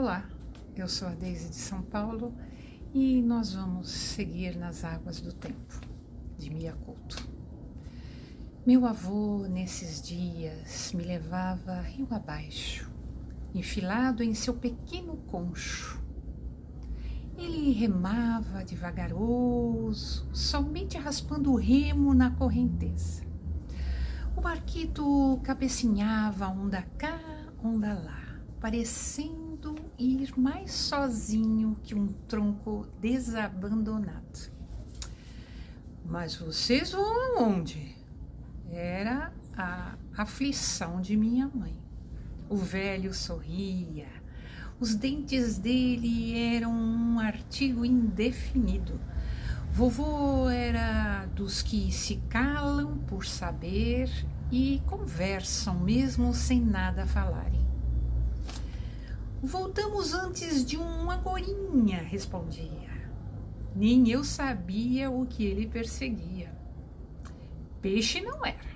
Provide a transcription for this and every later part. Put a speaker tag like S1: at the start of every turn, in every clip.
S1: Olá, eu sou a Deise de São Paulo e nós vamos seguir nas águas do tempo, de Mia Couto. Meu avô, nesses dias, me levava rio abaixo, enfilado em seu pequeno concho. Ele remava devagaroso, somente raspando o remo na correnteza. O barquito cabecinhava onda cá, onda lá, parecendo ir mais sozinho que um tronco desabandonado. Mas vocês vão aonde? Era a aflição de minha mãe. O velho sorria. Os dentes dele eram um artigo indefinido. Vovô era dos que se calam por saber e conversam mesmo sem nada falarem. Voltamos antes de uma agorinha, respondia. Nem eu sabia o que ele perseguia. Peixe não era,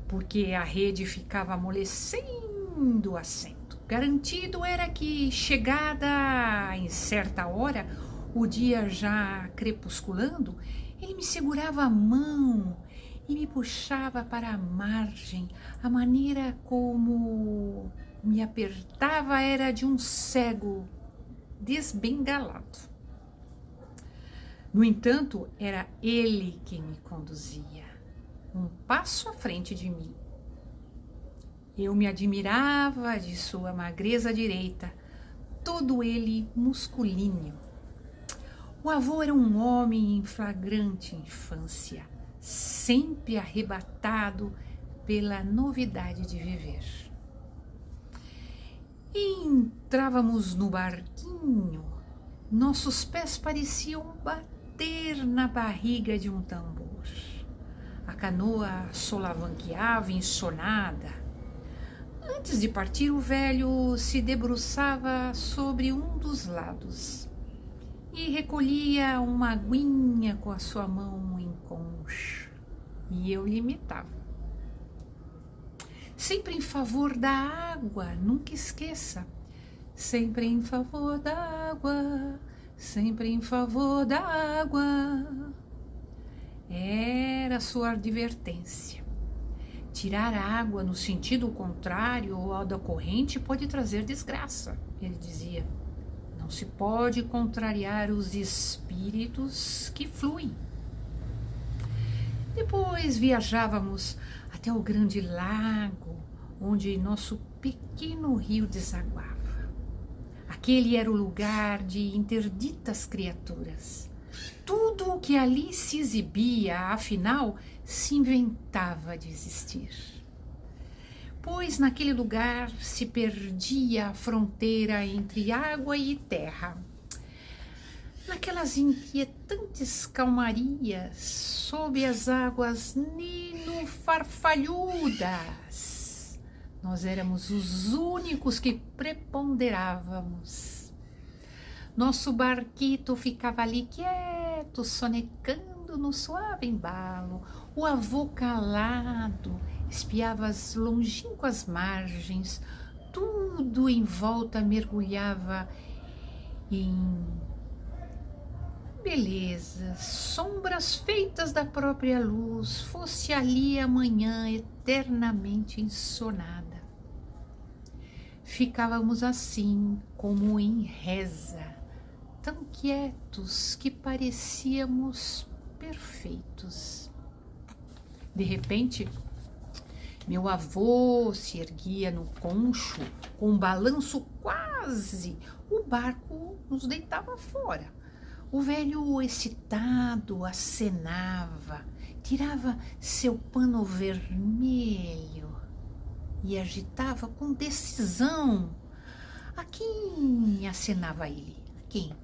S1: porque a rede ficava amolecendo o assento. Garantido era que, chegada em certa hora, o dia já crepusculando, ele me segurava a mão e me puxava para a margem. A maneira como me apertava era de um cego desbengalado. No entanto, era ele quem me conduzia, um passo à frente de mim. Eu me admirava de sua magreza direita, todo ele musculíneo. O avô era um homem em flagrante infância, sempre arrebatado pela novidade de viver. E entrávamos no barquinho, nossos pés pareciam bater na barriga de um tambor. A canoa solavanqueava ensonada. Antes de partir, o velho se debruçava sobre um dos lados e recolhia uma aguinha com a sua mão em concha, e eu lhe imitava. Sempre em favor da água, nunca esqueça. Sempre em favor da água, sempre em favor da água. Era sua advertência. Tirar a água no sentido contrário ao da corrente pode trazer desgraça, ele dizia. Não se pode contrariar os espíritos que fluem. Depois viajávamos até o grande lago, onde nosso pequeno rio desaguava. Aquele era o lugar de interditas criaturas. Tudo o que ali se exibia, afinal, se inventava de existir. Pois naquele lugar se perdia a fronteira entre água e terra. Naquelas inquietantes calmarias, sob as águas nino-farfalhudas, nós éramos os únicos que preponderávamos. Nosso barquito ficava ali quieto, sonecando no suave embalo. O avô calado espiava as longínquas margens. Tudo em volta mergulhava em belezas, sombras feitas da própria luz, fosse ali a manhã eternamente ensonada. Ficávamos assim, como em reza, tão quietos que parecíamos perfeitos. De repente, meu avô se erguia no concho, com um balanço quase, o barco nos deitava fora. O velho excitado acenava, tirava seu pano vermelho e agitava com decisão. A quem acenava ele? A quem?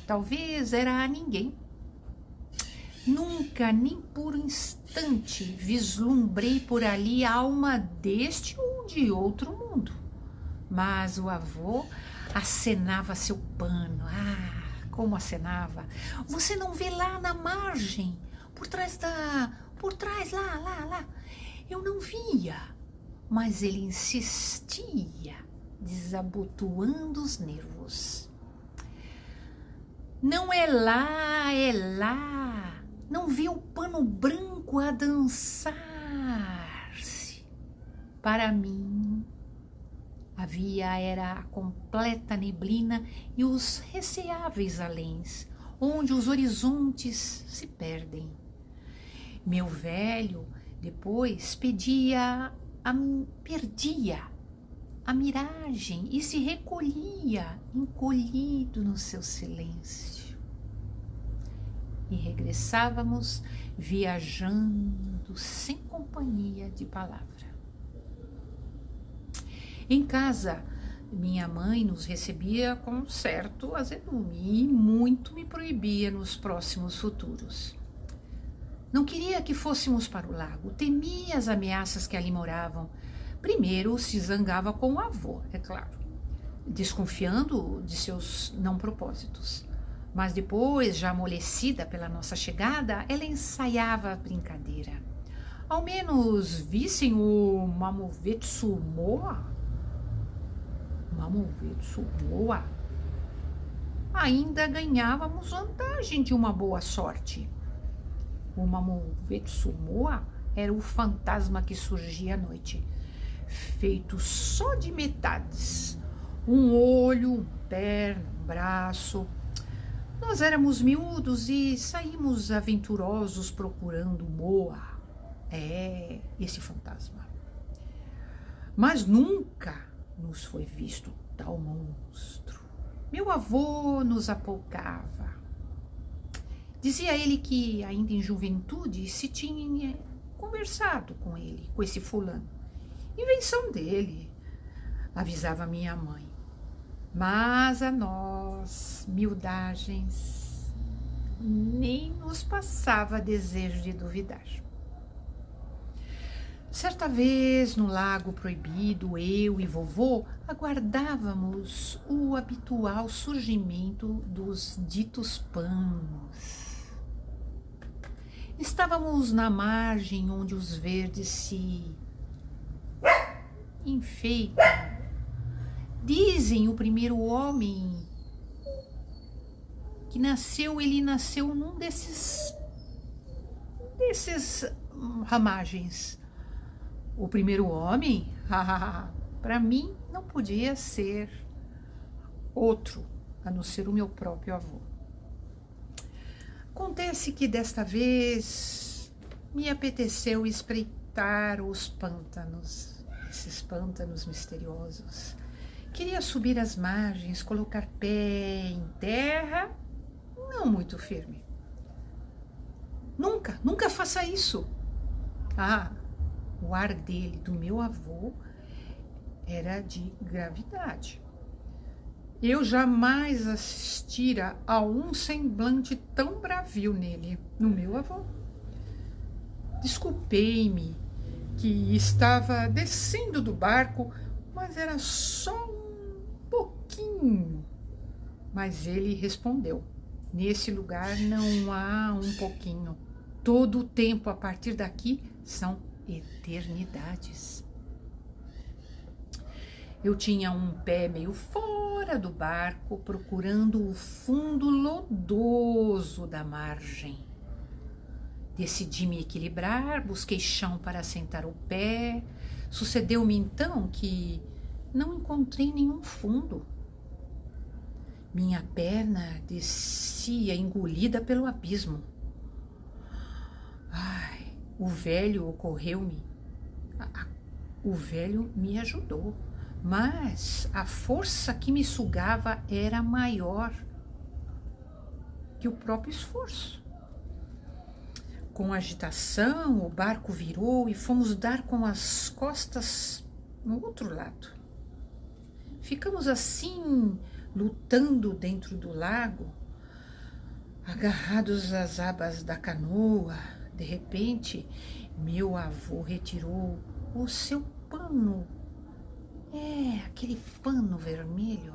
S1: Talvez era a ninguém. Nunca, nem por um instante, vislumbrei por ali a alma deste ou de outro mundo. Mas o avô acenava seu pano. Como acenava! Você não vê lá na margem, por trás, lá. Eu não via, mas ele insistia. desabotoando os nervos. Não é lá, é lá. Não vê o pano branco a dançar-se. Para mim, era a completa neblina e os receáveis aléns, onde os horizontes se perdem. Meu velho, depois, perdia a miragem e se recolhia, encolhido no seu silêncio. E regressávamos viajando sem companhia de palavra. Em casa, minha mãe nos recebia com um certo azedume e muito me proibia nos próximos futuros. Não queria que fôssemos para o lago, temia as ameaças que ali moravam. Primeiro se zangava com o avô, é claro, desconfiando de seus não propósitos. Mas depois, já amolecida pela nossa chegada, ela ensaiava a brincadeira. Ao menos vissem o Mamovetsu Moa. Ainda ganhávamos vantagem de uma boa sorte. O Mamovetsu Moa era o fantasma que surgia à noite, feito só de metades. Um olho, uma perna, um braço. Nós éramos miúdos e saímos aventurosos procurando Moa. Esse fantasma. Mas nunca nos foi visto tal monstro. Meu avô nos apoucava. Dizia ele que, ainda em juventude, se tinha conversado com ele, com esse fulano. Invenção dele, avisava minha mãe. Mas a nós, miudagens, nem nos passava desejo de duvidar. Certa vez, no Lago Proibido, eu e vovô aguardávamos o habitual surgimento dos ditos panos. Estávamos na margem onde os verdes se enfeitam. Dizem o primeiro homem que ele nasceu num desses ramagens. O primeiro homem, para mim, não podia ser outro, a não ser o meu próprio avô. Acontece que desta vez me apeteceu espreitar os pântanos, esses pântanos misteriosos. Queria subir as margens, colocar pé em terra, não muito firme. Nunca faça isso. O ar dele, do meu avô, era de gravidade. Eu jamais assistira a um semblante tão bravio nele, no meu avô. Desculpei-me que estava descendo do barco, mas era só um pouquinho. Mas ele respondeu: nesse lugar não há um pouquinho. Todo o tempo a partir daqui são eternidades. Eu tinha um pé meio fora do barco, procurando o fundo lodoso da margem. Decidi me equilibrar, busquei chão para assentar o pé. Sucedeu-me então que não encontrei nenhum fundo. Minha perna descia engolida pelo abismo. O velho ocorreu-me. O velho me ajudou, mas a força que me sugava era maior que o próprio esforço. Com agitação, o barco virou e fomos dar com as costas no outro lado. Ficamos assim, lutando dentro do lago, agarrados às abas da canoa. De repente, meu avô retirou o seu pano, aquele pano vermelho,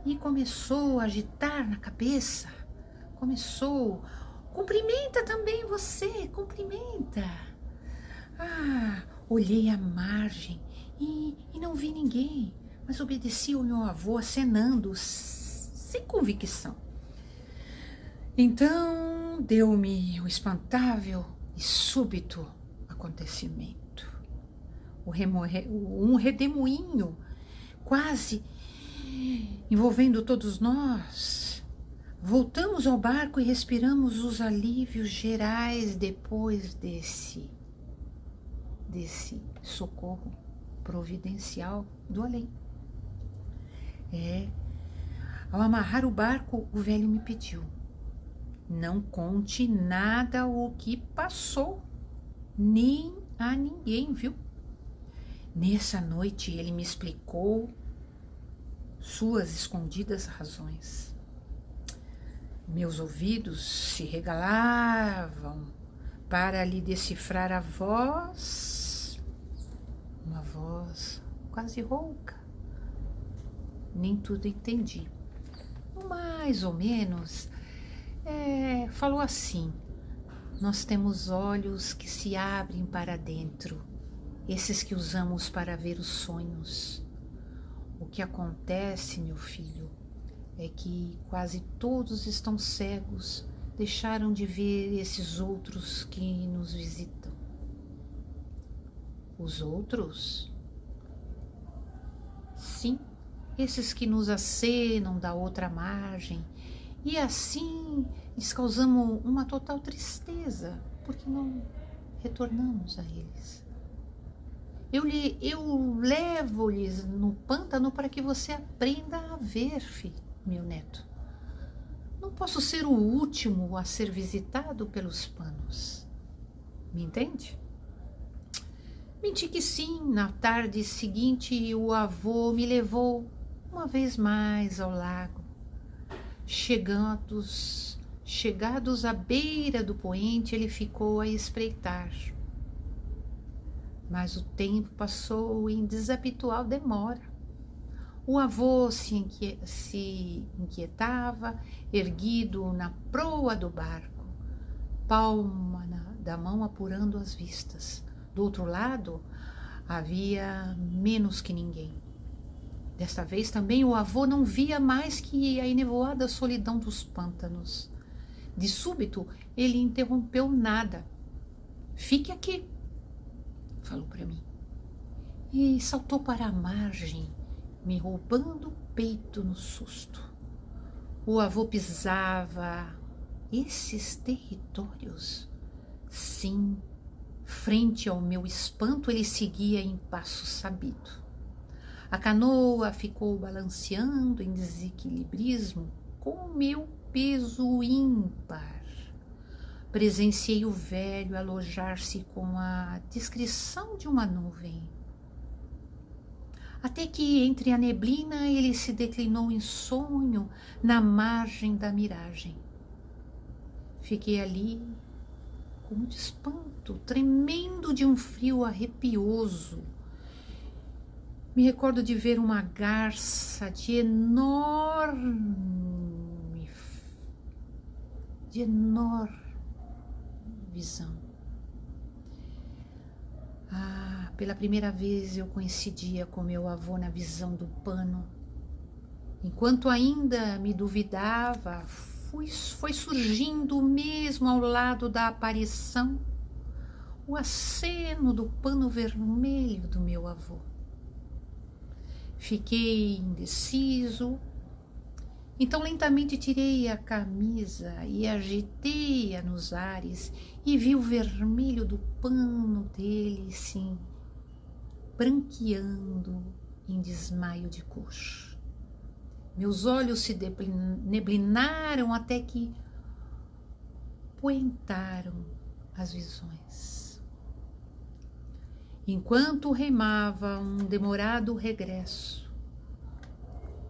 S1: e começou a agitar na cabeça. Cumprimenta também você, cumprimenta. Olhei à margem e não vi ninguém, mas obedeci ao meu avô acenando, sem convicção. Então deu-me o espantável e súbito acontecimento. Um redemoinho quase envolvendo todos nós. Voltamos ao barco e respiramos os alívios gerais depois desse socorro providencial do além. Ao amarrar o barco, o velho me pediu: não conte nada o que passou, nem a ninguém, viu? Nessa noite ele me explicou suas escondidas razões. Meus ouvidos se regalavam para lhe decifrar a voz, uma voz quase rouca. Nem tudo entendi. Mais ou menos, falou assim: nós temos olhos que se abrem para dentro, esses que usamos para ver os sonhos. O que acontece, meu filho, é que quase todos estão cegos, deixaram de ver esses outros que nos visitam. Os outros? Sim, esses que nos acenam da outra margem, e assim lhes causamos uma total tristeza, porque não retornamos a eles. Eu levo-lhes no pântano para que você aprenda a ver, meu neto. Não posso ser o último a ser visitado pelos panos. Me entende? Menti que sim. Na tarde seguinte, o avô me levou uma vez mais ao lago. Chegados à beira do poente, ele ficou a espreitar. Mas o tempo passou em desabitual demora. O avô se inquietava, erguido na proa do barco, palma da mão apurando as vistas. Do outro lado, havia menos que ninguém. Desta vez também o avô não via mais que a enevoada solidão dos pântanos. De súbito, ele interrompeu nada. Fique aqui, falou para mim, e saltou para a margem, me roubando o peito no susto. O avô pisava esses territórios? Sim, frente ao meu espanto, ele seguia em passo sabido. A canoa ficou balanceando em desequilibrismo com o meu peso ímpar. Presenciei o velho alojar-se com a discrição de uma nuvem. Até que, entre a neblina, ele se declinou em sonho na margem da miragem. Fiquei ali com muito espanto, tremendo de um frio arrepioso. Me recordo de ver uma garça de enorme visão. Pela primeira vez eu coincidia com meu avô na visão do pano. Enquanto ainda me duvidava, foi surgindo mesmo ao lado da aparição o aceno do pano vermelho do meu avô. Fiquei indeciso, então lentamente tirei a camisa e agitei-a nos ares e vi o vermelho do pano dele, sim, branqueando em desmaio de coxo. Meus olhos se neblinaram até que poentaram as visões. Enquanto remava um demorado regresso,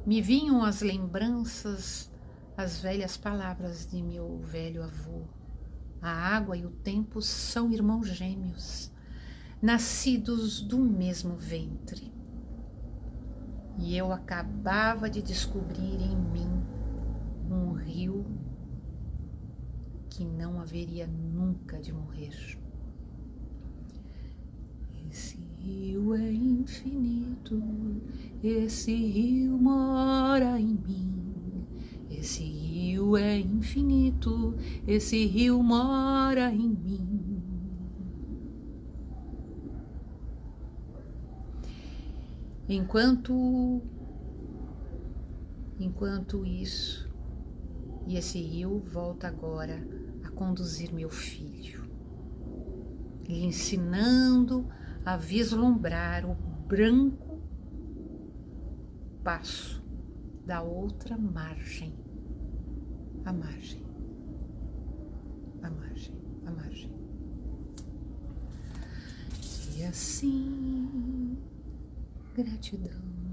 S1: me vinham as lembranças, as velhas palavras de meu velho avô. A água e o tempo são irmãos gêmeos, nascidos do mesmo ventre. E eu acabava de descobrir em mim um rio que não haveria nunca de morrer. Esse rio é infinito, esse rio mora em mim. Esse rio é infinito, esse rio mora em mim. Enquanto isso, e esse rio volta agora a conduzir meu filho, lhe ensinando a vislumbrar o branco passo da outra margem, a margem, a margem, a margem. E assim, gratidão.